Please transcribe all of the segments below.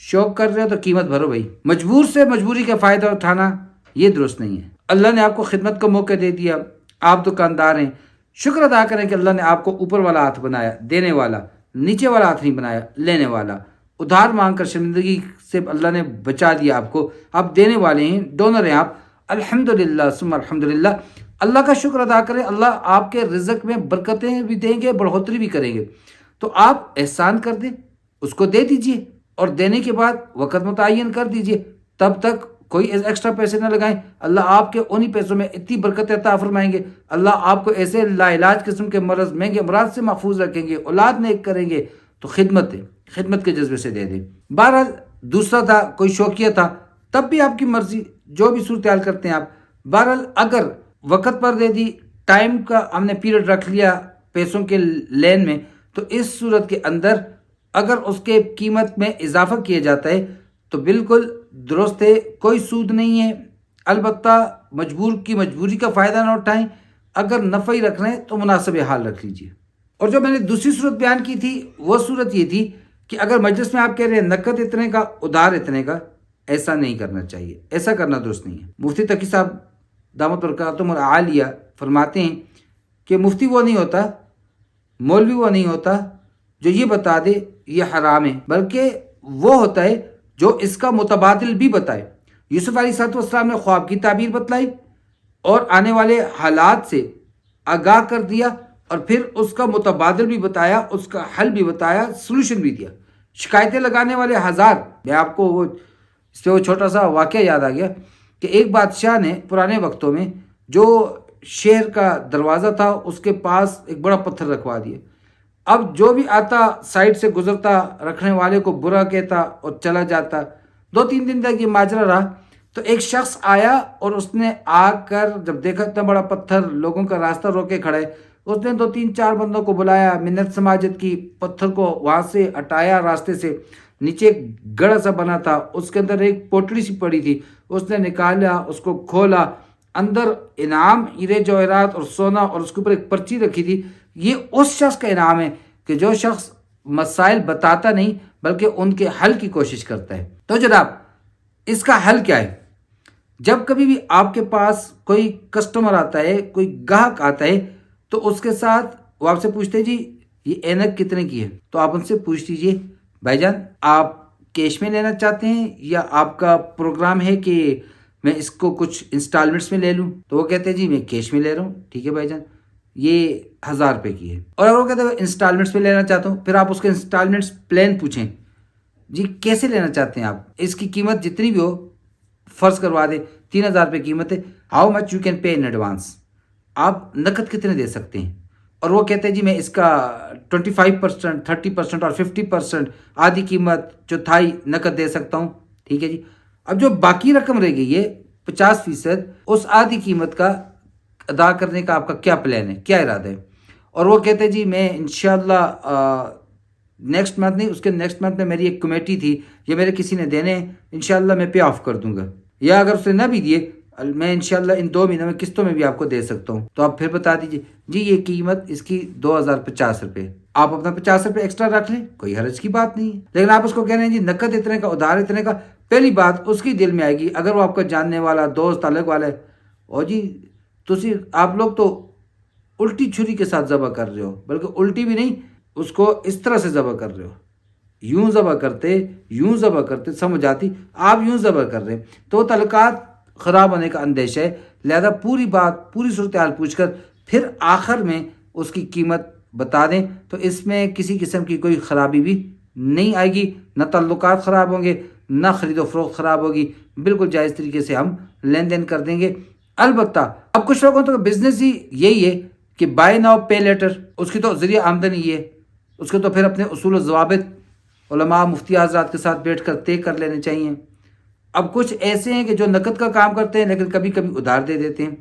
شوق کر رہے ہو تو قیمت بھرو بھائی. مجبور سے مجبوری کا فائدہ اٹھانا یہ درست نہیں ہے. اللہ نے آپ کو خدمت کا موقع دے دیا, آپ دکاندار ہیں, شکر ادا کریں کہ اللہ نے آپ کو اوپر والا ہاتھ بنایا, دینے والا, نیچے والا ہاتھ نہیں بنایا, لینے والا. ادھار مانگ کر شرمندگی سے اللہ نے بچا دیا آپ کو, آپ دینے والے ہیں, ڈونر ہیں آپ. الحمدللہ ثم الحمدللہ. اللہ کا شکر ادا کریں, اللہ آپ کے رزق میں برکتیں بھی دیں گے, بڑھوتری بھی کریں گے. تو آپ احسان کر دیں, اس کو دے دیجئے, اور دینے کے بعد وقت متعین کر دیجئے. تب تک کوئی ایکسٹرا پیسے نہ لگائیں. اللہ آپ کے انہی پیسوں میں اتنی برکت عطا فرمائیں گے. اللہ آپ کو ایسے لا علاج قسم کے مرض, مہنگے امراض سے محفوظ رکھیں گے, اولاد نیک کریں گے. تو خدمت کے جذبے سے دے دیں. بہرحال دوسرا تھا, کوئی شوقیہ تھا, تب بھی آپ کی مرضی, جو بھی صورتحال کرتے ہیں آپ. بہرحال اگر وقت پر دے دی, ٹائم کا ہم نے پیریڈ رکھ لیا پیسوں کے لین میں, تو اس صورت کے اندر اگر اس کے قیمت میں اضافہ کیا جاتا ہے تو بالکل درست ہے, کوئی سود نہیں ہے. البتہ مجبوری کا فائدہ نہ اٹھائیں. اگر نفع ہی رکھ رہے ہیں تو مناسب حال رکھ لیجئے. اور جو میں نے دوسری صورت بیان کی تھی وہ صورت یہ تھی کہ اگر مجلس میں آپ کہہ رہے ہیں نقد اتنے کا, ادھار اتنے کا, ایسا نہیں کرنا چاہیے, ایسا کرنا درست نہیں ہے. مفتی تقی صاحب دامت برکاتہم العالیہ فرماتے ہیں کہ مفتی وہ نہیں ہوتا, مولوی وہ نہیں ہوتا جو یہ بتا دے یہ حرام ہے, بلکہ وہ ہوتا ہے جو اس کا متبادل بھی بتائے. یوسف علیہ السلام نے خواب کی تعبیر بتلائی اور آنے والے حالات سے آگاہ کر دیا, اور پھر اس کا متبادل بھی بتایا, اس کا حل بھی بتایا, سلوشن بھی دیا. شکایتیں لگانے والے ہزار. میں آپ کو اس پہ وہ چھوٹا سا واقعہ یاد آ گیا کہ ایک بادشاہ نے پرانے وقتوں میں جو شہر کا دروازہ تھا اس کے پاس ایک بڑا پتھر رکھوا دیا. اب جو بھی آتا سائڈ سے گزرتا رکھنے والے کو برا کہتا اور چلا جاتا. 2-3 دن تک یہ ماجرا رہا. تو ایک شخص آیا اور اس نے آ کر جب دیکھا اتنا بڑا پتھر لوگوں کا راستہ روکے کھڑا ہے, اس نے 2-3-4 بندوں کو بلایا, منت سماجت کی, پتھر کو وہاں سے ہٹایا راستے سے. نیچے ایک گڑھا سا بنا تھا, اس کے اندر ایک پوٹلی سی پڑی تھی, اس نے نکالا, اس کو کھولا, اندر انعام ہیرے جواہرات اور سونا, اور اس کے اوپر ایک پرچی رکھی تھی. یہ اس شخص کا انعام ہے کہ جو شخص مسائل بتاتا نہیں بلکہ ان کے حل کی کوشش کرتا ہے. تو جناب اس کا حل کیا ہے؟ جب کبھی بھی آپ کے پاس کوئی کسٹمر آتا ہے, کوئی گاہک آتا ہے, تو اس کے ساتھ وہ آپ سے پوچھتے جی یہ اینک کتنے کی ہے, تو آپ ان سے پوچھ لیجئے بھائی جان آپ کیش میں لینا چاہتے ہیں یا آپ کا پروگرام ہے کہ میں اس کو کچھ انسٹالمنٹس میں لے لوں. تو وہ کہتے ہیں جی میں کیش میں لے رہا ہوں. ٹھیک ہے بھائی جان, یہ 1000 روپے کی ہے. اور اگر وہ کہتے ہیں انسٹالمنٹس میں لینا چاہتا ہوں, پھر آپ اس کے انسٹالمنٹس پلان پوچھیں, جی کیسے لینا چاہتے ہیں آپ, اس کی قیمت جتنی بھی ہو فرض کروا دیں 3000 روپے قیمت ہے, how much you can pay in advance, آپ نقد کتنے دے سکتے ہیں. اور وہ کہتے ہیں جی میں اس کا 25%, 30% اور 50% آدھی قیمت چوتھائی نقد دے سکتا ہوں. ٹھیک ہے جی. اب جو باقی رقم رہ گئی ہے 50%, اس آدھی قیمت کا ادا کرنے کا آپ کا کیا پلان ہے, کیا ارادہ ہے. اور وہ کہتے ہیں جی میں انشاءاللہ نیکسٹ منتھ نہیں, اس کے نیکسٹ منتھ میں میری ایک کمیٹی تھی, یہ میرے کسی نے دینے ہیں, انشاءاللہ میں پے آف کر دوں گا, یا اگر اس نے نہ بھی دیے میں انشاءاللہ ان 2 مہینوں میں قسطوں میں بھی آپ کو دے سکتا ہوں. تو آپ پھر بتا دیجیے جی یہ قیمت اس کی 2050 روپے, آپ اپنا 50 روپے ایکسٹرا رکھ لیں, کوئی حرج کی بات نہیں ہے. لیکن آپ اس کو کہہ رہے ہیں جی نقد اتنے کا, ادھار اتنے کا, پہلی بات اس کی دل میں آئے گی اگر وہ آپ کا جاننے والا دوست تعلق والا ہے, اور جی آپ لوگ تو الٹی چھری کے ساتھ ذبح کر رہے ہو, بلکہ الٹی بھی نہیں, اس کو اس طرح سے ذبح کر رہے ہو, یوں ذبح کرتے سمجھ آتی, آپ یوں ذبح کر رہے ہیں, تو تعلقات خراب ہونے کا اندیشہ ہے. لہذا پوری صورتحال پوچھ کر پھر آخر میں اس کی قیمت بتا دیں, تو اس میں کسی قسم کی کوئی خرابی بھی نہیں آئے گی, نہ تعلقات خراب ہوں گے, نہ خرید و فروخت خراب ہوگی, بالکل جائز طریقے سے ہم لین دین کر دیں گے. البتہ اب کچھ لوگوں تو بزنس ہی یہی ہے کہ بائی ناؤ پے لیٹر, اس کی تو ذریعہ آمدنی یہ ہے, اس کو تو پھر اپنے اصول و ضوابط علماء مفتی حضرات کے ساتھ بیٹھ کر طے کر لینے چاہیے. اب کچھ ایسے ہیں کہ جو نقد کا کام کرتے ہیں لیکن کبھی کبھی ادھار دے دیتے ہیں.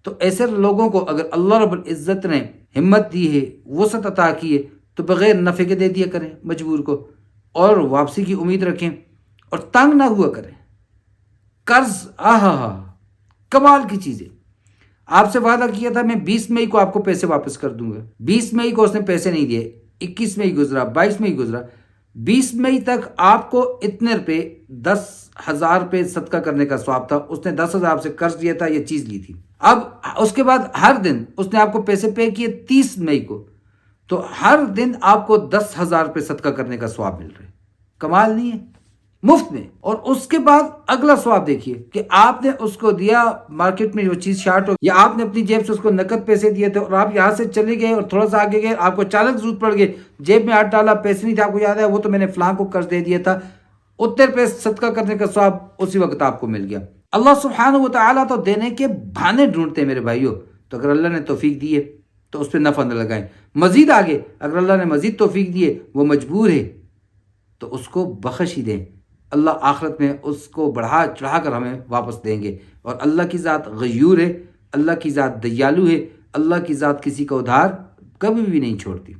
تو ایسے لوگوں کو اگر اللہ رب العزت نے ہمت دی ہے, وسعت عطا کی ہے, تو بغیر نفع کے دے دیا کریں مجبور کو, اور واپسی کی امید رکھیں, اور تنگ نہ ہوا کریں. قرض کمال کی چیز ہے. آپ سے وعدہ کیا تھا میں 20 مئی کو آپ کو پیسے واپس کر دوں گا, 20 مئی کو اس نے پیسے نہیں دیے, 21 مئی گزرا, 22 مئی گزرا, 20 مئی تک آپ کو اتنے روپے 10,000 روپے صدقہ کرنے کا ثواب تھا. اس نے 10,000 آپ سے قرض لیا تھا, یہ چیز لی تھی. اب اس کے بعد ہر دن اس نے آپ کو پیسے پے کیے 30 مئی کو, تو ہر دن آپ کو 10,000 روپے صدقہ کرنے کا ثواب مل رہا ہے. کمال نہیں ہے؟ مفت میں. اور اس کے بعد اگلا ثواب دیکھیے کہ آپ نے اس کو دیا, مارکیٹ میں جو چیز شارٹ ہو, یا آپ نے اپنی جیب سے اس کو نقد پیسے دیے تھے اور آپ یہاں سے چلے گئے اور تھوڑا سا آگے گئے, آپ کو اچانک ضرورت پڑ گئی, جیب میں ہاتھ ڈالا, پیسے نہیں تھے, آپ کو یاد ہے وہ تو میں نے فلاں کو قرض دے دیا تھا, اتنے روپے صدقہ کرنے کا ثواب اسی وقت آپ کو مل گیا. اللہ سبحانہ و تعالیٰ تو دینے کے بہانے ڈھونڈتے ہیں میرے بھائیوں. تو اگر اللہ نے توفیق دی ہے تو اس پہ نفع نہ لگائیں. مزید آگے اگر اللہ نے مزید توفیق دی ہے, وہ مجبور ہے, تو اس کو بخش ہی دیں. اللہ آخرت میں اس کو بڑھا چڑھا کر ہمیں واپس دیں گے. اور اللہ کی ذات غیور ہے, اللہ کی ذات دیالو ہے, اللہ کی ذات کسی کا ادھار کبھی بھی نہیں چھوڑتی.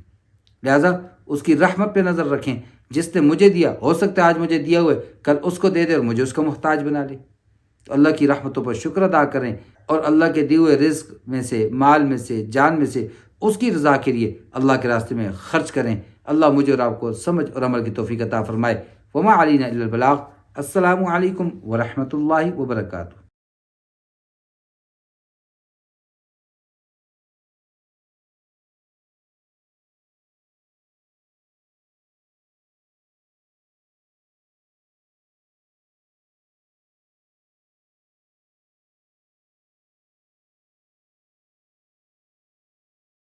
لہٰذا اس کی رحمت پہ نظر رکھیں. جس نے مجھے دیا, ہو سکتا ہے آج مجھے دیا ہوئے کل اس کو دے دے اور مجھے اس کا محتاج بنا لے. تو اللہ کی رحمتوں پر شکر ادا کریں اور اللہ کے دیے ہوئے رزق میں سے, مال میں سے, جان میں سے اس کی رضا کے لیے اللہ کے راستے میں خرچ کریں. اللہ مجھے اور آپ کو سمجھ اور عمل کی توفیق عطا فرمائے. وما علینا الا البلاغ. السلام علیکم ورحمۃ اللہ وبرکاتہ.